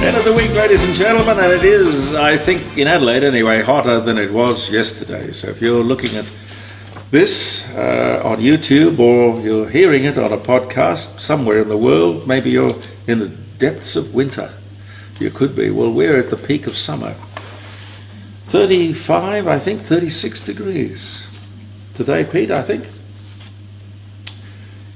End of the week, ladies and gentlemen, and it is, I think, in Adelaide anyway, hotter than it was yesterday. So if you're looking at this on YouTube or you're hearing it on a podcast somewhere in the world, maybe you're in the depths of winter. You could be. Well, we're at the peak of summer. 35, I think, 36 degrees. Today, Pete, I think.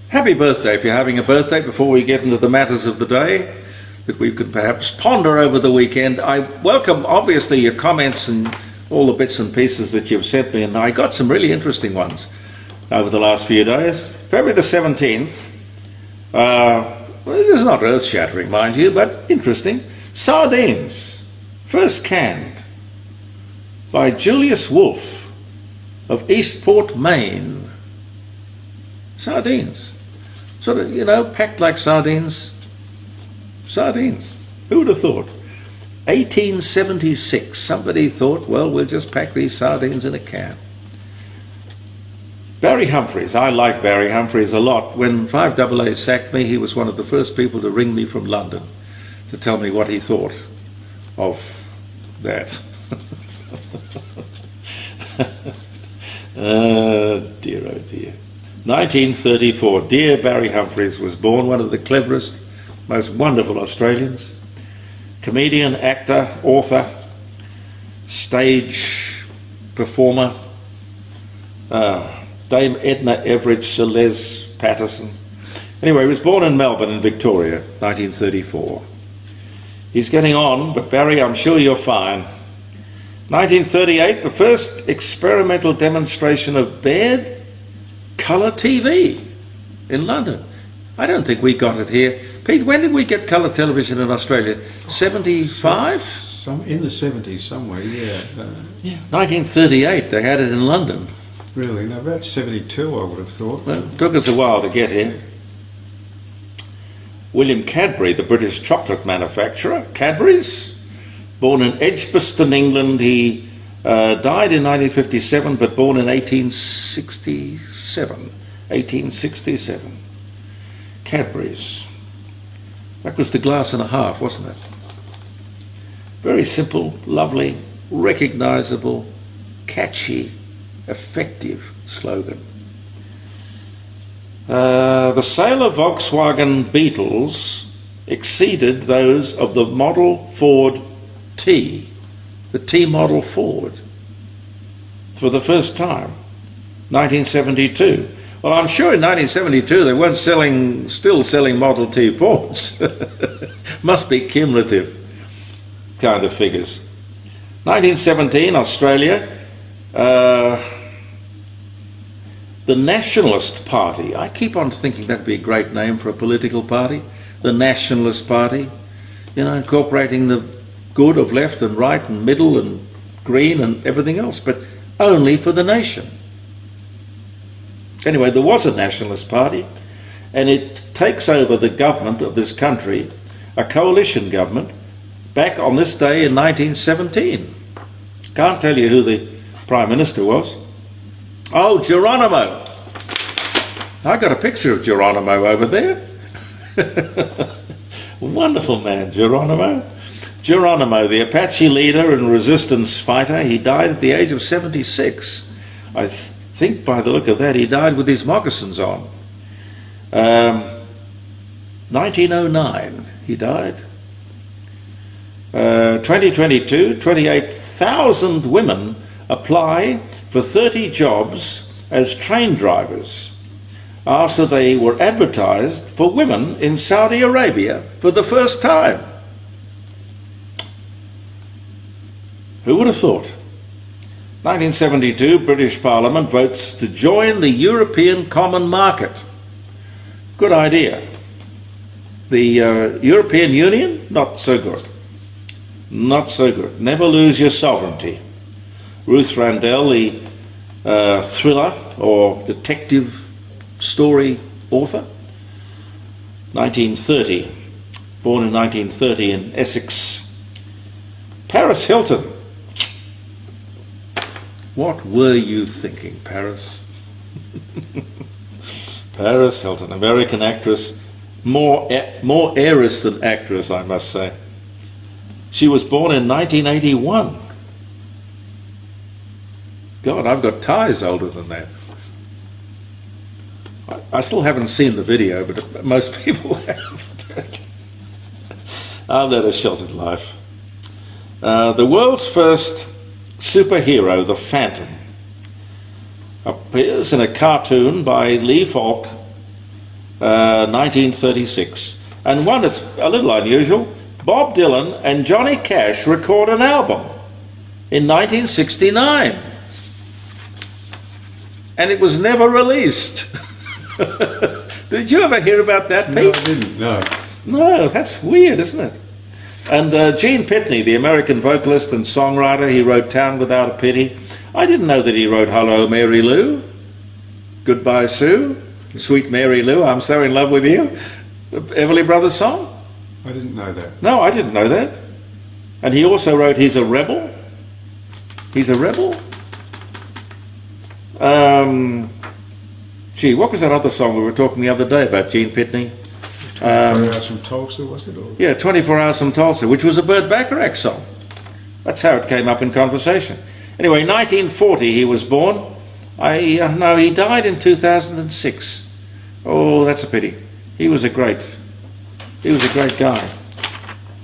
Happy birthday if you're having a birthday before we get into the matters of the day that we could perhaps ponder over the weekend. I welcome, obviously, your comments and all the bits and pieces that you've sent me, and I got some really interesting ones over the last few days. February the 17th, well, this is not earth-shattering, mind you, but interesting. Sardines, first canned by Julius Wolfe of Eastport, Maine. Sardines. Sort of, you know, packed like sardines. Sardines. Who would have thought? 1876, somebody thought, well, we'll just pack these sardines in a can. Barry Humphries. I like Barry Humphries a lot. When 5AA sacked me, he was one of the first people to ring me from London to tell me what he thought of that. Dear, oh dear. 1934. Dear Barry Humphries was born, one of the cleverest, most wonderful Australians. Comedian, actor, author, stage performer. Dame Edna Everage Celez Patterson. Anyway, he was born in Melbourne in Victoria, 1934. He's getting on, but Barry, I'm sure you're fine. 1938, the first experimental demonstration of Baird colour TV in London. I don't think we got it here. Pete, when did we get colour television in Australia? 75? In the 70s somewhere, yeah. 1938, they had it in London. Really? No, about 72 I would have thought. Well, it took us a while to get here. William Cadbury, the British chocolate manufacturer. Cadbury's, born in Edgbaston, England. He died in 1957, but born in 1867. 1867. Cadbury's. That was the glass and a half, wasn't it? Very simple, lovely, recognisable, catchy, effective slogan. The sale of Volkswagen Beetles exceeded those of the model Ford T, the T model Ford, for the first time, 1972. Well, I'm sure in 1972 they weren't still selling Model T Fords. Must be cumulative kind of figures. 1917, Australia. The Nationalist Party. I keep on thinking that'd be a great name for a political party. The Nationalist Party. You know, incorporating the good of left and right and middle and green and everything else, but only for the nation. Anyway, there was a Nationalist Party, and it takes over the government of this country, a coalition government, back on this day in 1917. Can't tell you who the Prime Minister was. Oh, Geronimo. I got a picture of Geronimo over there. Wonderful man, Geronimo. Geronimo, the Apache leader and resistance fighter, he died at the age of 76. I think by the look of that he died with his moccasins on. 1909 he died. 2022, 28,000 women apply for 30 jobs as train drivers after they were advertised for women in Saudi Arabia for the first time. Who would have thought? 1972, British Parliament votes to join the European Common Market. Good idea. The European Union, not so good. Not so good. Never lose your sovereignty. Ruth Randell, the thriller or detective story author, 1930, born in 1930 in Essex. Paris Hilton. What were you thinking, Paris? Paris Hilton, American actress, more heiress than actress, I must say. She was born in 1981. God, I've got ties older than that. I still haven't seen the video, but most people have. I've led a sheltered life. The world's first superhero, the Phantom, appears in a cartoon by Lee Falk, 1936. And one that's a little unusual, Bob Dylan and Johnny Cash record an album in 1969. And it was never released. Did you ever hear about that, Pete? No, I didn't, no. No, that's weird, isn't it? And Gene Pitney, the American vocalist and songwriter, he wrote Town Without a Pity. I didn't know that he wrote Hello, Mary Lou, Goodbye, Sue, Sweet Mary Lou, I'm So in Love with You, the Everly Brothers song. I didn't know that. No, I didn't know that. And he also wrote He's a Rebel. He's a Rebel? Gee, what was that other song we were talking the other day about, Gene Pitney? 24 Hours from Tulsa, was it? Or? Yeah, 24 Hours from Tulsa, which was a Burt Bacharach song. That's how it came up in conversation. Anyway, 1940 he was born. No, he died in 2006. Oh, that's a pity. He was a great guy.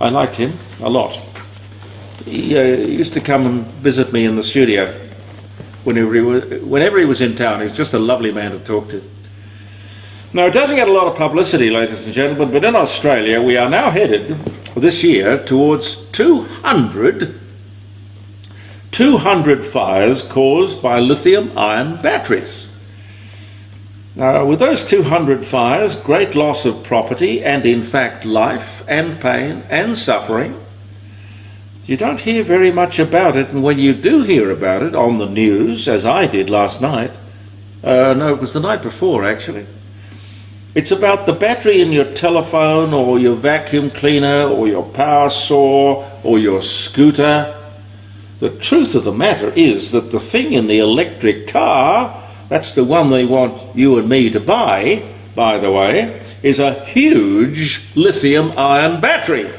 I liked him a lot. He used to come and visit me in the studio whenever he was in town. He was just a lovely man to talk to. Now, it doesn't get a lot of publicity, ladies and gentlemen, but in Australia we are now headed this year towards 200 fires caused by lithium-ion batteries. Now, with those 200 fires, great loss of property and, in fact, life and pain and suffering. You don't hear very much about it, and when you do hear about it on the news, as I did last night, no, it was the night before, actually, it's about the battery in your telephone or your vacuum cleaner or your power saw or your scooter. The truth of the matter is that the thing in the electric car, that's the one they want you and me to buy, by the way, is a huge lithium-ion battery.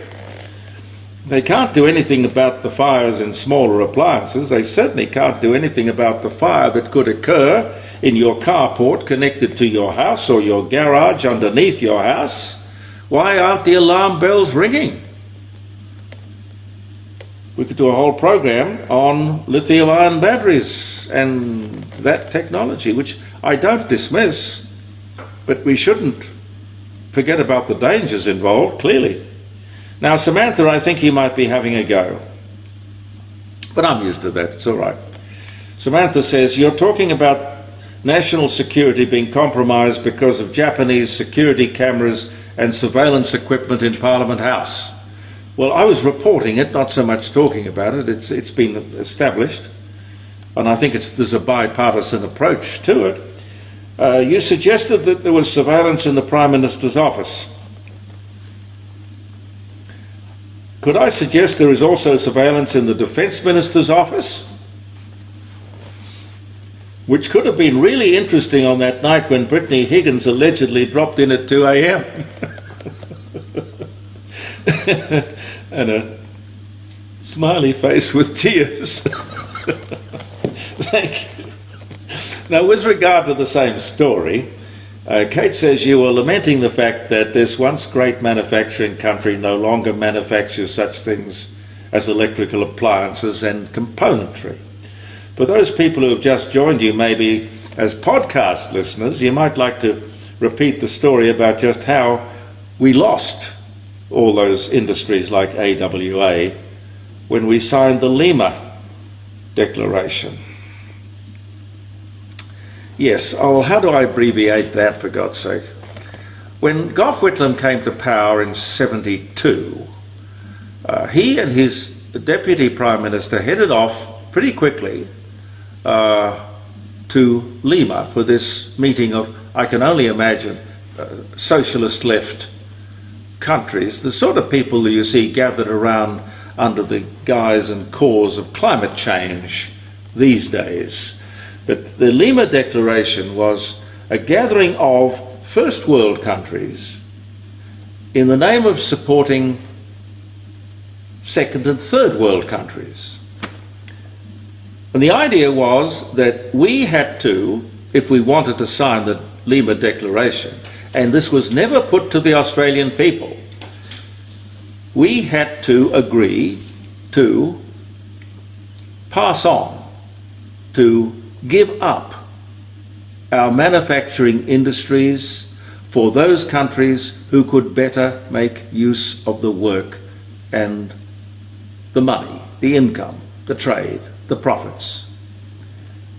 They can't do anything about the fires in smaller appliances. They certainly can't do anything about the fire that could occur in your carport connected to your house or your garage underneath your house. Why aren't the alarm bells ringing? We could do a whole program on lithium-ion batteries and that technology, which I don't dismiss, but we shouldn't forget about the dangers involved, clearly. Now, Samantha, I think you might be having a go. But I'm used to that, it's all right. Samantha says, you're talking about national security being compromised because of Japanese security cameras and surveillance equipment in Parliament House. Well, I was reporting it, not so much talking about it. It's been established, and I think there's a bipartisan approach to it. You suggested that there was surveillance in the Prime Minister's office. Could I suggest there is also surveillance in the Defence Minister's office? Which could have been really interesting on that night when Brittany Higgins allegedly dropped in at 2 a.m. and a smiley face with tears. Thank you. Now, with regard to the same story, Kate says you were lamenting the fact that this once great manufacturing country no longer manufactures such things as electrical appliances and componentry. For those people who have just joined you, maybe as podcast listeners, you might like to repeat the story about just how we lost all those industries like AWA when we signed the Lima Declaration. Yes, how do I abbreviate that, for God's sake? When Gough Whitlam came to power in 72, he and his Deputy Prime Minister headed off pretty quickly to Lima for this meeting of, I can only imagine, socialist left countries, the sort of people that you see gathered around under the guise and cause of climate change these days. But the Lima Declaration was a gathering of first world countries in the name of supporting second and third world countries. And the idea was that we had to, if we wanted to sign the Lima Declaration, and this was never put to the Australian people, we had to agree to pass on, to give up our manufacturing industries for those countries who could better make use of the work and the money, the income, the trade, the profits.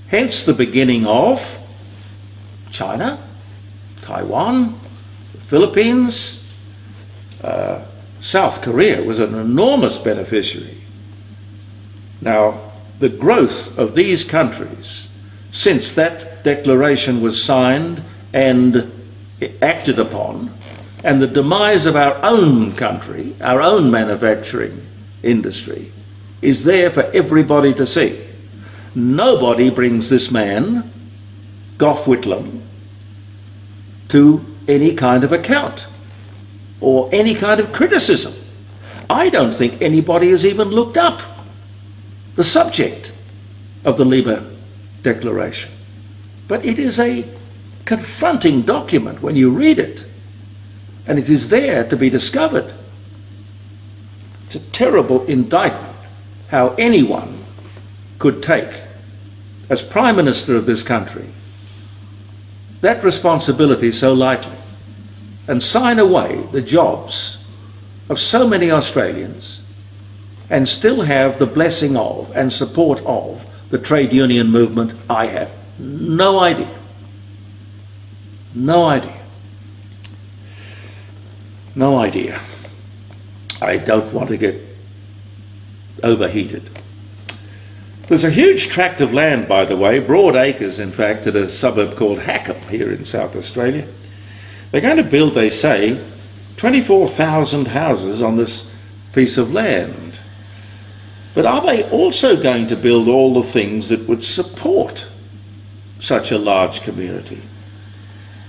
Hence the beginning of China, Taiwan, the Philippines, South Korea was an enormous beneficiary. Now, the growth of these countries since that declaration was signed and acted upon, and the demise of our own country, our own manufacturing industry, is there for everybody to see. Nobody brings this man, Gough Whitlam, to any kind of account or any kind of criticism. I don't think anybody has even looked up the subject of the Lima Declaration. But it is a confronting document when you read it, and it is there to be discovered. It's a terrible indictment how anyone could take, as Prime Minister of this country, that responsibility so lightly and sign away the jobs of so many Australians and still have the blessing of and support of the trade union movement. I have no idea. No idea. No idea. I don't want to get overheated. There's a huge tract of land, by the way, broad acres in fact, at a suburb called Hackham here in South Australia. They're going to build, they say, 24,000 houses on this piece of land. But are they also going to build all the things that would support such a large community?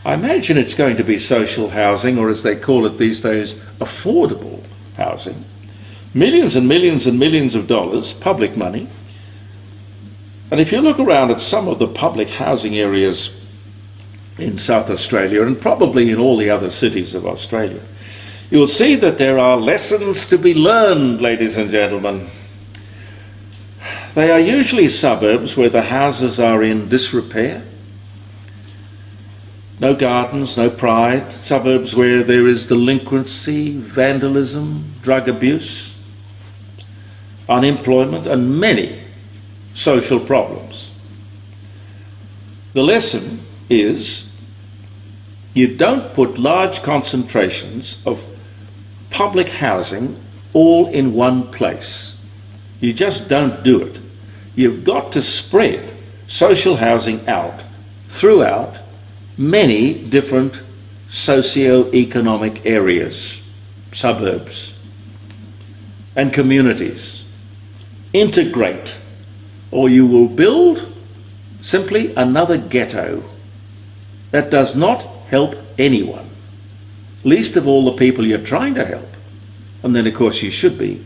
I imagine it's going to be social housing, or as they call it these days, affordable housing. Millions and millions and millions of dollars, public money. And if you look around at some of the public housing areas in South Australia, and probably in all the other cities of Australia, you will see that there are lessons to be learned, ladies and gentlemen. They are usually suburbs where the houses are in disrepair, no gardens, no pride, suburbs where there is delinquency, vandalism, drug abuse, unemployment, and many social problems. The lesson is you don't put large concentrations of public housing all in one place. You just don't do it. You've got to spread social housing out throughout many different socio-economic areas, suburbs, and communities. Integrate, or you will build simply another ghetto that does not help anyone, least of all the people you're trying to help. And then, of course, you should be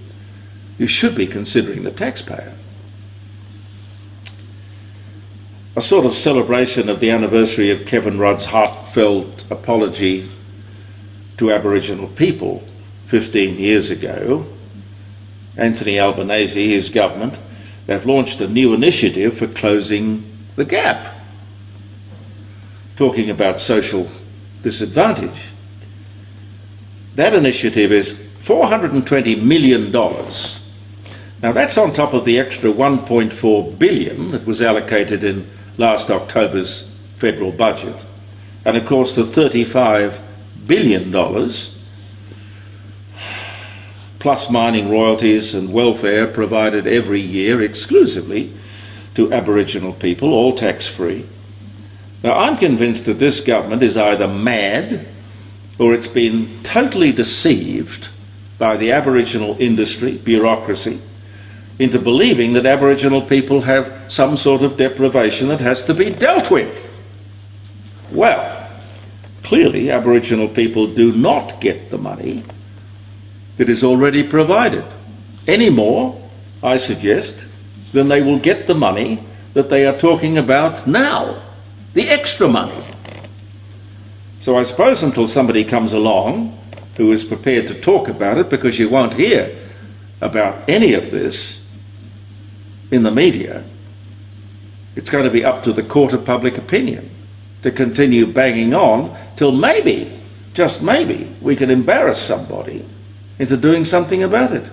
considering the taxpayer. A sort of celebration of the anniversary of Kevin Rudd's heartfelt apology to Aboriginal people 15 years ago, Anthony Albanese, his government, they've launched a new initiative for closing the gap, talking about social disadvantage. That initiative is $420 million. Now that's on top of the extra $1.4 billion that was allocated in last October's federal budget, and of course the $35 billion plus mining royalties and welfare provided every year exclusively to Aboriginal people, all tax-free. Now I'm convinced that this government is either mad or it's been totally deceived by the Aboriginal industry, bureaucracy, into believing that Aboriginal people have some sort of deprivation that has to be dealt with. Well, clearly Aboriginal people do not get the money that is already provided any more, I suggest, than they will get the money that they are talking about now, the extra money. So I suppose until somebody comes along who is prepared to talk about it, because you won't hear about any of this in the media, it's going to be up to the court of public opinion to continue banging on till maybe, just maybe, we can embarrass somebody into doing something about it.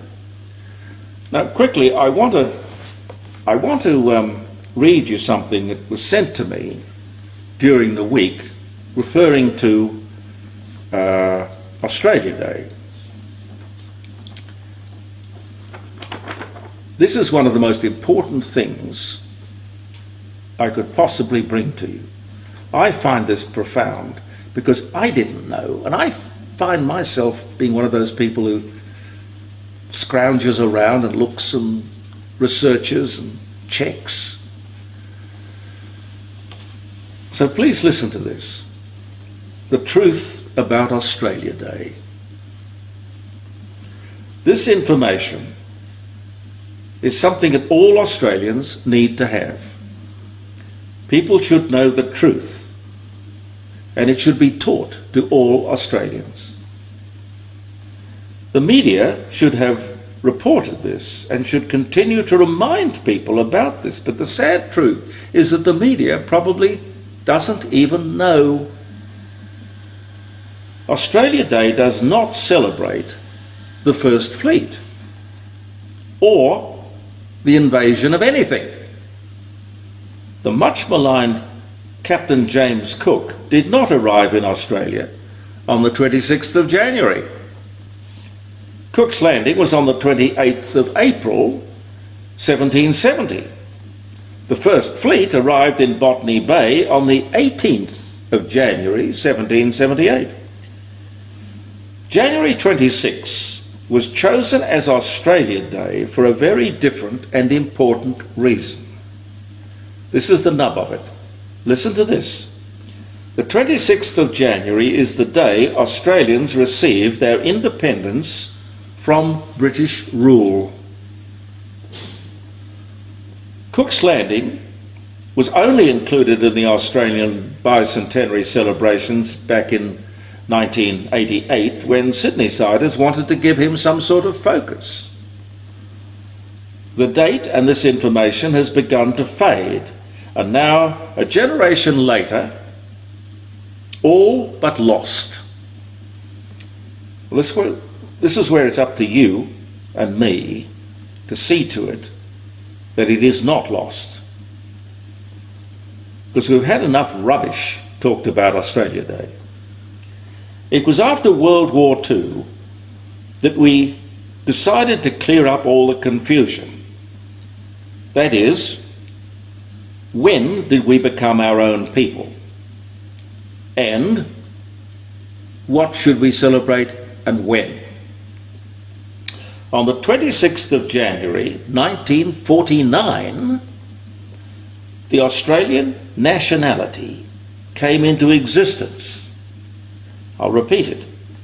Now, quickly, I want to read you something that was sent to me during the week, referring to Australia Day. This is one of the most important things I could possibly bring to you. I find this profound because I didn't know, and I find myself being one of those people who scrounges around and looks and researches and checks. So please listen to this. The truth about Australia Day. This information is something that all Australians need to have. People should know the truth, and it should be taught to all Australians. The media should have reported this and should continue to remind people about this, but the sad truth is that the media probably doesn't even know. Australia Day does not celebrate the First Fleet or the invasion of anything. The much maligned Captain James Cook did not arrive in Australia on the 26th of January. Cook's Landing was on the 28th of April 1770. The First Fleet arrived in Botany Bay on the 18th of January 1778. January 26 was chosen as Australia Day for a very different and important reason. This is the nub of it. Listen to this. The 26th of January is the day Australians received their independence from British rule. Cook's Landing was only included in the Australian bicentenary celebrations back in 1988 when Sydneysiders wanted to give him some sort of focus. The date and this information has begun to fade, and now, a generation later, all but lost. Well, this is where it's up to you and me to see to it that it is not lost. Because we've had enough rubbish talked about Australia Day. It was after World War II that we decided to clear up all the confusion. That is, when did we become our own people? And what should we celebrate and when? On the 26th of January 1949, the Australian nationality came into existence. I'll repeat it.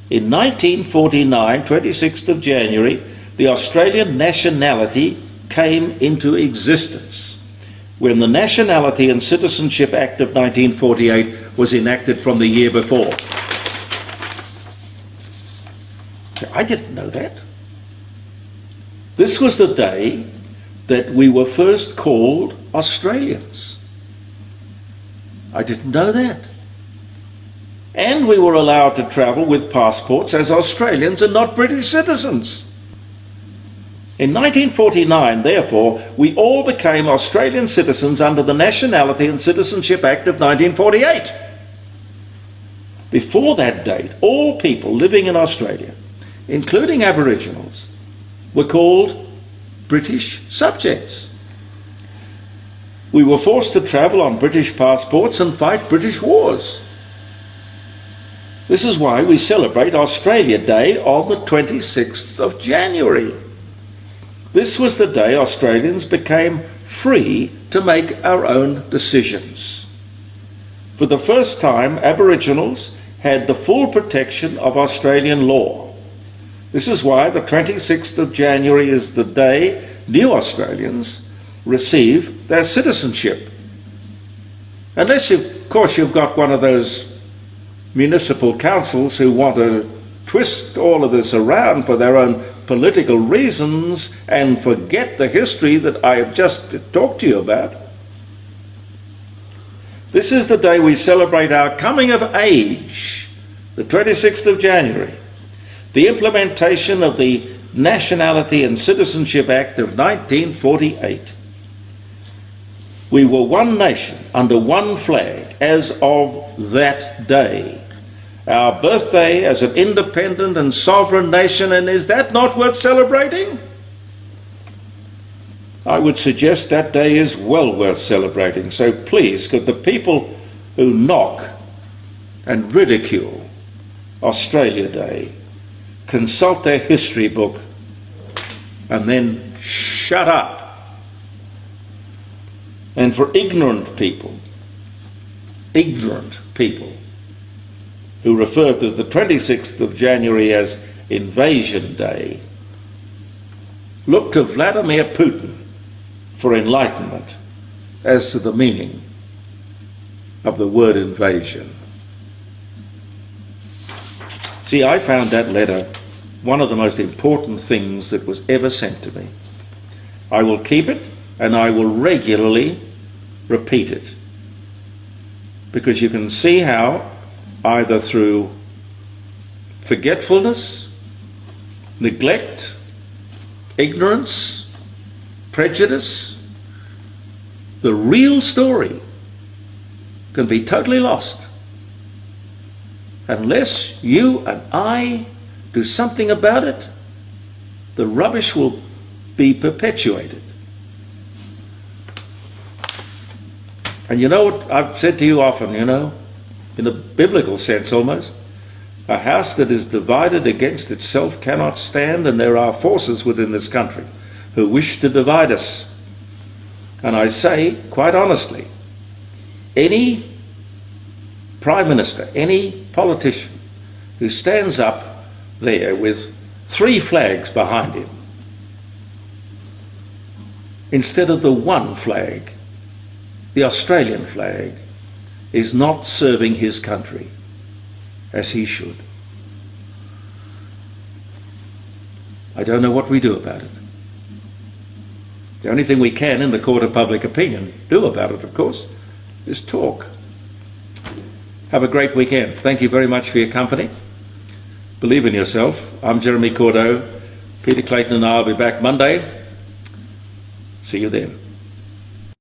In 1949, 26th of January, the Australian nationality came into existence when the Nationality and Citizenship Act of 1948 was enacted from the year before. I didn't know that. This was the day that we were first called Australians. I didn't know that. And we were allowed to travel with passports as Australians and not British citizens. In 1949, therefore, we all became Australian citizens under the Nationality and Citizenship Act of 1948. Before that date, all people living in Australia, including Aboriginals, were called British subjects. We were forced to travel on British passports and fight British wars. This is why we celebrate Australia Day on the 26th of January. This was the day Australians became free to make our own decisions. For the first time, Aboriginals had the full protection of Australian law. This is why the 26th of January is the day new Australians receive their citizenship. Unless, of course, you've got one of those municipal councils who want to twist all of this around for their own political reasons and forget the history that I have just talked to you about. This is the day we celebrate our coming of age, the 26th of January, the implementation of the Nationality and Citizenship Act of 1948. We were one nation under one flag as of that day. Our birthday as an independent and sovereign nation, and is that not worth celebrating? I would suggest that day is well worth celebrating. So please, could the people who knock and ridicule Australia Day consult their history book and then shut up? And for ignorant people who refer to the 26th of January as Invasion Day, look to Vladimir Putin for enlightenment as to the meaning of the word invasion. See, I found that letter one of the most important things that was ever sent to me. I will keep it and I will regularly repeat it, because you can see how either through forgetfulness, neglect, ignorance, prejudice, the real story can be totally lost unless you and I do something about it. The rubbish will be perpetuated. And you know what I've said to you often, in a biblical sense almost, a house that is divided against itself cannot stand, and there are forces within this country who wish to divide us. And I say, quite honestly, any Prime Minister, any politician who stands up there with 3 flags behind him instead of the one flag, the Australian flag, is not serving his country as he should. I don't know what we do about it. The only thing we can, in the court of public opinion, do about it, of course, is talk. Have a great weekend. Thank you very much for your company. Believe in yourself. I'm Jeremy Cordeaux. Peter Clayton and I will be back Monday. See you then.